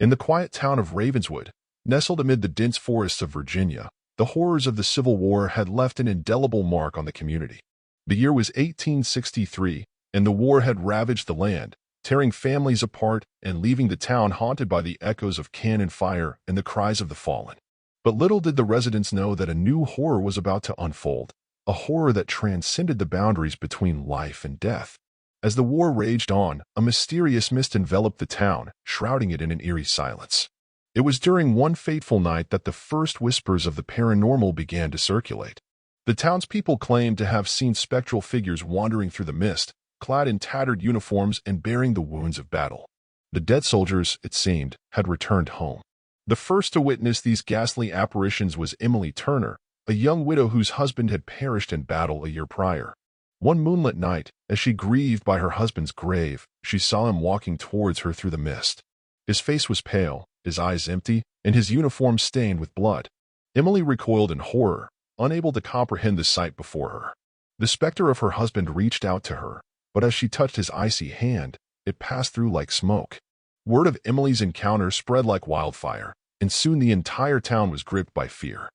In the quiet town of Ravenswood, nestled amid the dense forests of Virginia, the horrors of the Civil War had left an indelible mark on the community. The year was 1863, and the war had ravaged the land, tearing families apart and leaving the town haunted by the echoes of cannon fire and the cries of the fallen. But little did the residents know that a new horror was about to unfold, a horror that transcended the boundaries between life and death. As the war raged on, a mysterious mist enveloped the town, shrouding it in an eerie silence. It was during one fateful night that the first whispers of the paranormal began to circulate. The townspeople claimed to have seen spectral figures wandering through the mist, clad in tattered uniforms and bearing the wounds of battle. The dead soldiers, it seemed, had returned home. The first to witness these ghastly apparitions was Emily Turner, a young widow whose husband had perished in battle a year prior. One moonlit night, as she grieved by her husband's grave, she saw him walking towards her through the mist. His face was pale, his eyes empty, and his uniform stained with blood. Emily recoiled in horror, unable to comprehend the sight before her. The specter of her husband reached out to her, but as she touched his icy hand, it passed through like smoke. Word of Emily's encounter spread like wildfire, and soon the entire town was gripped by fear.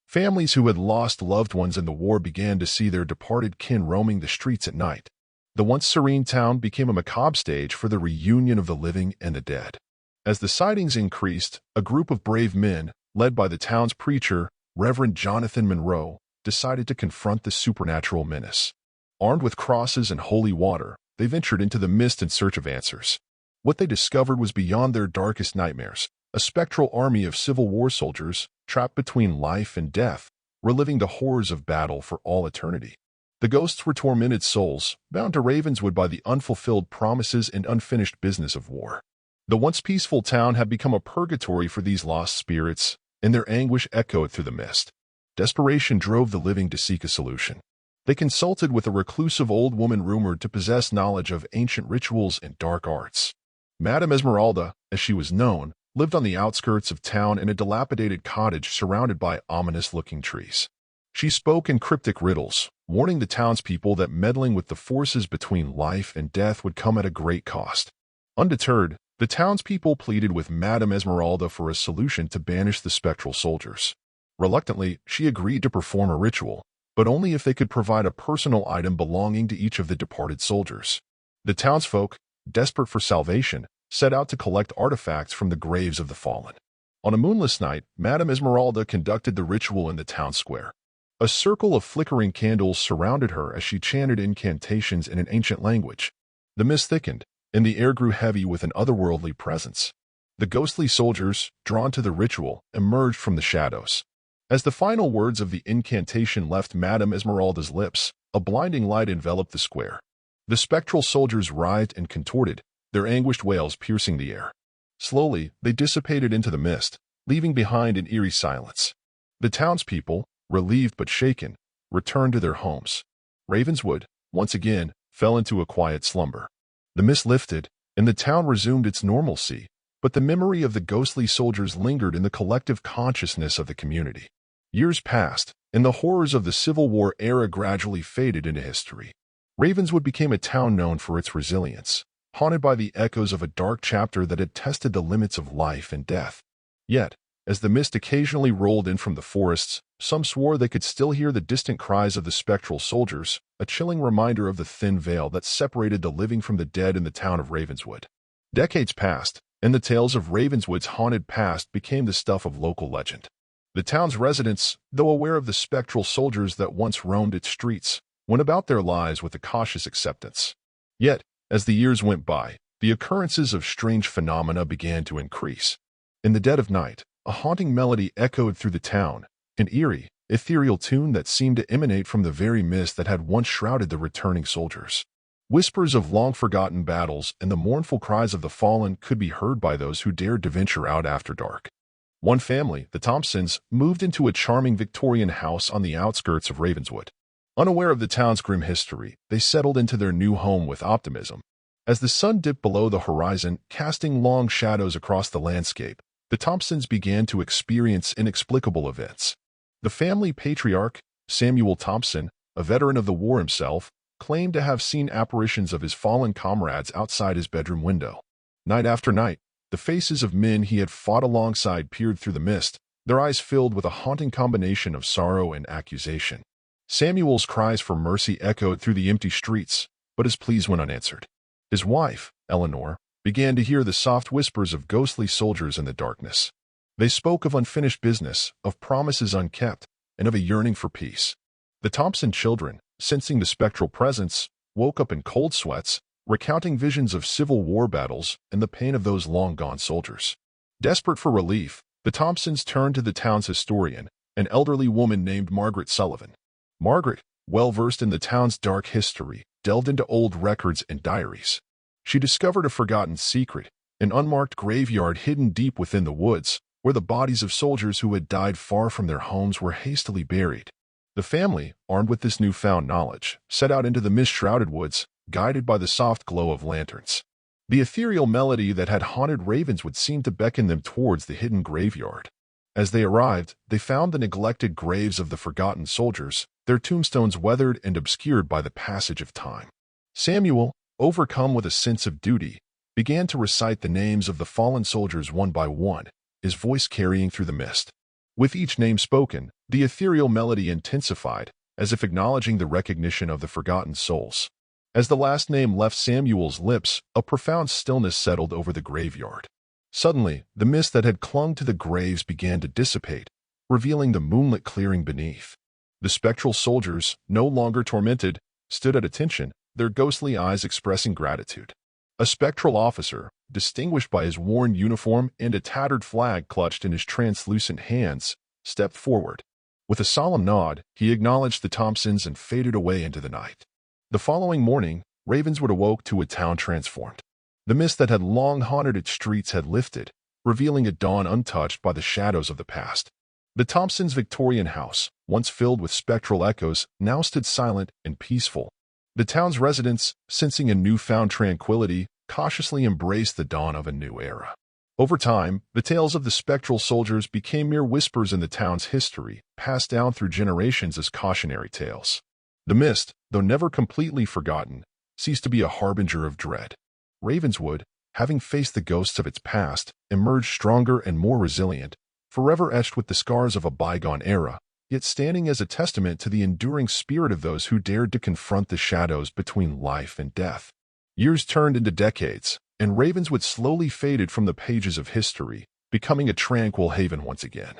Families who had lost loved ones in the war began to see their departed kin roaming the streets at night. The once serene town became a macabre stage for the reunion of the living and the dead. As the sightings increased, a group of brave men, led by the town's preacher, Reverend Jonathan Monroe, decided to confront the supernatural menace. Armed with crosses and holy water, they ventured into the mist in search of answers. What they discovered was beyond their darkest nightmares, a spectral army of Civil War soldiers, trapped between life and death, reliving the horrors of battle for all eternity. The ghosts were tormented souls, bound to Ravenswood by the unfulfilled promises and unfinished business of war. The once peaceful town had become a purgatory for these lost spirits, and their anguish echoed through the mist. Desperation drove the living to seek a solution. They consulted with a reclusive old woman rumored to possess knowledge of ancient rituals and dark arts. Madame Esmeralda, as she was known, lived on the outskirts of town in a dilapidated cottage surrounded by ominous-looking trees. She spoke in cryptic riddles, warning the townspeople that meddling with the forces between life and death would come at a great cost. Undeterred, the townspeople pleaded with Madame Esmeralda for a solution to banish the spectral soldiers. Reluctantly, she agreed to perform a ritual, but only if they could provide a personal item belonging to each of the departed soldiers. The townsfolk, desperate for salvation, set out to collect artifacts from the graves of the fallen. On a moonless night, Madame Esmeralda conducted the ritual in the town square. A circle of flickering candles surrounded her as she chanted incantations in an ancient language. The mist thickened, and the air grew heavy with an otherworldly presence. The ghostly soldiers, drawn to the ritual, emerged from the shadows. As the final words of the incantation left Madame Esmeralda's lips, a blinding light enveloped the square. The spectral soldiers writhed and contorted, their anguished wails piercing the air. Slowly, they dissipated into the mist, leaving behind an eerie silence. The townspeople, relieved but shaken, returned to their homes. Ravenswood, once again, fell into a quiet slumber. The mist lifted, and the town resumed its normalcy, but the memory of the ghostly soldiers lingered in the collective consciousness of the community. Years passed, and the horrors of the Civil War era gradually faded into history. Ravenswood became a town known for its resilience, haunted by the echoes of a dark chapter that had tested the limits of life and death. Yet, as the mist occasionally rolled in from the forests, some swore they could still hear the distant cries of the spectral soldiers, a chilling reminder of the thin veil that separated the living from the dead in the town of Ravenswood. Decades passed, and the tales of Ravenswood's haunted past became the stuff of local legend. The town's residents, though aware of the spectral soldiers that once roamed its streets, went about their lives with a cautious acceptance. Yet, as the years went by, the occurrences of strange phenomena began to increase. In the dead of night, a haunting melody echoed through the town, an eerie, ethereal tune that seemed to emanate from the very mist that had once shrouded the returning soldiers. Whispers of long-forgotten battles and the mournful cries of the fallen could be heard by those who dared to venture out after dark. One family, the Thompsons, moved into a charming Victorian house on the outskirts of Ravenswood. Unaware of the town's grim history, they settled into their new home with optimism. As the sun dipped below the horizon, casting long shadows across the landscape, the Thompsons began to experience inexplicable events. The family patriarch, Samuel Thompson, a veteran of the war himself, claimed to have seen apparitions of his fallen comrades outside his bedroom window. Night after night, The faces of men he had fought alongside peered through the mist, their eyes filled with a haunting combination of sorrow and accusation. Samuel's cries for mercy echoed through the empty streets, but his pleas went unanswered. His wife, Eleanor, began to hear the soft whispers of ghostly soldiers in the darkness. They spoke of unfinished business, of promises unkept, and of a yearning for peace. The Thompson children, sensing the spectral presence, woke up in cold sweats, recounting visions of Civil War battles and the pain of those long-gone soldiers. Desperate for relief, the Thompsons turned to the town's historian, an elderly woman named Margaret Sullivan. Margaret, well-versed in the town's dark history, delved into old records and diaries. She discovered a forgotten secret, an unmarked graveyard hidden deep within the woods, where the bodies of soldiers who had died far from their homes were hastily buried. The family, armed with this newfound knowledge, set out into the mist-shrouded woods, guided by the soft glow of lanterns. The ethereal melody that had haunted Ravenswood seemed to beckon them towards the hidden graveyard. As they arrived, they found the neglected graves of the forgotten soldiers, their tombstones weathered and obscured by the passage of time. Samuel, overcome with a sense of duty, began to recite the names of the fallen soldiers one by one, his voice carrying through the mist. With each name spoken, the ethereal melody intensified, as if acknowledging the recognition of the forgotten souls. As the last name left Samuel's lips, a profound stillness settled over the graveyard. Suddenly, the mist that had clung to the graves began to dissipate, revealing the moonlit clearing beneath. The spectral soldiers, no longer tormented, stood at attention, their ghostly eyes expressing gratitude. A spectral officer, distinguished by his worn uniform and a tattered flag clutched in his translucent hands, stepped forward. With a solemn nod, he acknowledged the Thompsons and faded away into the night. The following morning, Ravenswood awoke to a town transformed. The mist that had long haunted its streets had lifted, revealing a dawn untouched by the shadows of the past. The Thompsons' Victorian house, once filled with spectral echoes, now stood silent and peaceful. The town's residents, sensing a newfound tranquility, cautiously embraced the dawn of a new era. Over time, the tales of the spectral soldiers became mere whispers in the town's history, passed down through generations as cautionary tales. The mist, though never completely forgotten, ceased to be a harbinger of dread. Ravenswood, having faced the ghosts of its past, emerged stronger and more resilient, forever etched with the scars of a bygone era, yet standing as a testament to the enduring spirit of those who dared to confront the shadows between life and death. Years turned into decades, and Ravenswood slowly faded from the pages of history, becoming a tranquil haven once again.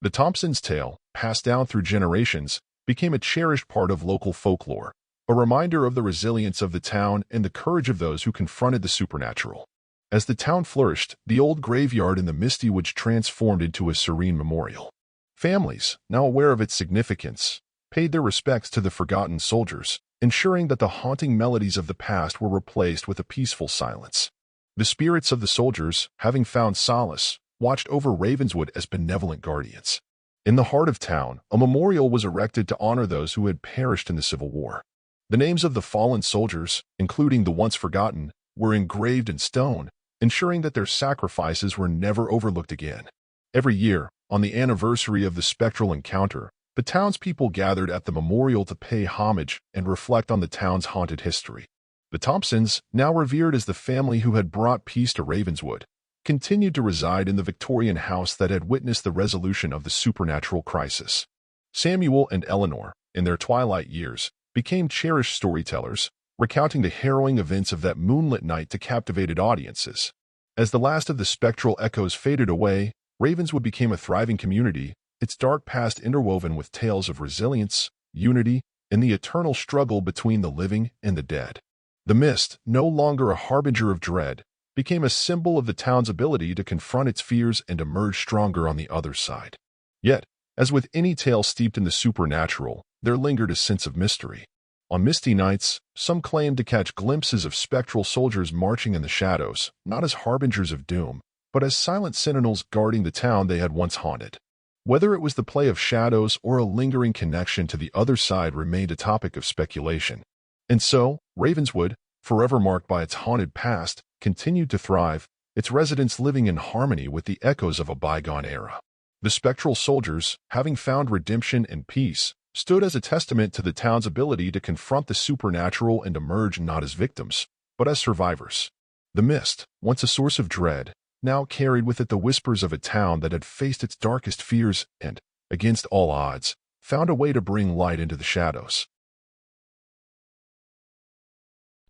The Thompsons' tale, passed down through generations, became a cherished part of local folklore, a reminder of the resilience of the town and the courage of those who confronted the supernatural. As the town flourished, the old graveyard in the misty woods transformed into a serene memorial. Families, now aware of its significance, paid their respects to the forgotten soldiers, ensuring that the haunting melodies of the past were replaced with a peaceful silence. The spirits of the soldiers, having found solace, watched over Ravenswood as benevolent guardians. In the heart of town, a memorial was erected to honor those who had perished in the Civil War. The names of the fallen soldiers, including the once forgotten, were engraved in stone, ensuring that their sacrifices were never overlooked again. Every year, on the anniversary of the spectral encounter, the townspeople gathered at the memorial to pay homage and reflect on the town's haunted history. The Thompsons, now revered as the family who had brought peace to Ravenswood, continued to reside in the Victorian house that had witnessed the resolution of the supernatural crisis. Samuel and Eleanor, in their twilight years, became cherished storytellers, recounting the harrowing events of that moonlit night to captivated audiences. As the last of the spectral echoes faded away, Ravenswood became a thriving community, its dark past interwoven with tales of resilience, unity, and the eternal struggle between the living and the dead. The mist, no longer a harbinger of dread, became a symbol of the town's ability to confront its fears and emerge stronger on the other side. Yet, as with any tale steeped in the supernatural, there lingered a sense of mystery. On misty nights, some claimed to catch glimpses of spectral soldiers marching in the shadows, not as harbingers of doom, but as silent sentinels guarding the town they had once haunted. Whether it was the play of shadows or a lingering connection to the other side remained a topic of speculation. And so, Ravenswood, forever marked by its haunted past, continued to thrive, its residents living in harmony with the echoes of a bygone era. The spectral soldiers, having found redemption and peace, stood as a testament to the town's ability to confront the supernatural and emerge not as victims, but as survivors. The mist, once a source of dread, now carried with it the whispers of a town that had faced its darkest fears and, against all odds, found a way to bring light into the shadows.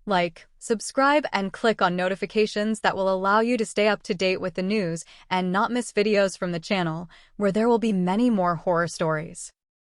Like, subscribe, and click on notifications that will allow you to stay up to date with the news and not miss videos from the channel, where there will be many more horror stories.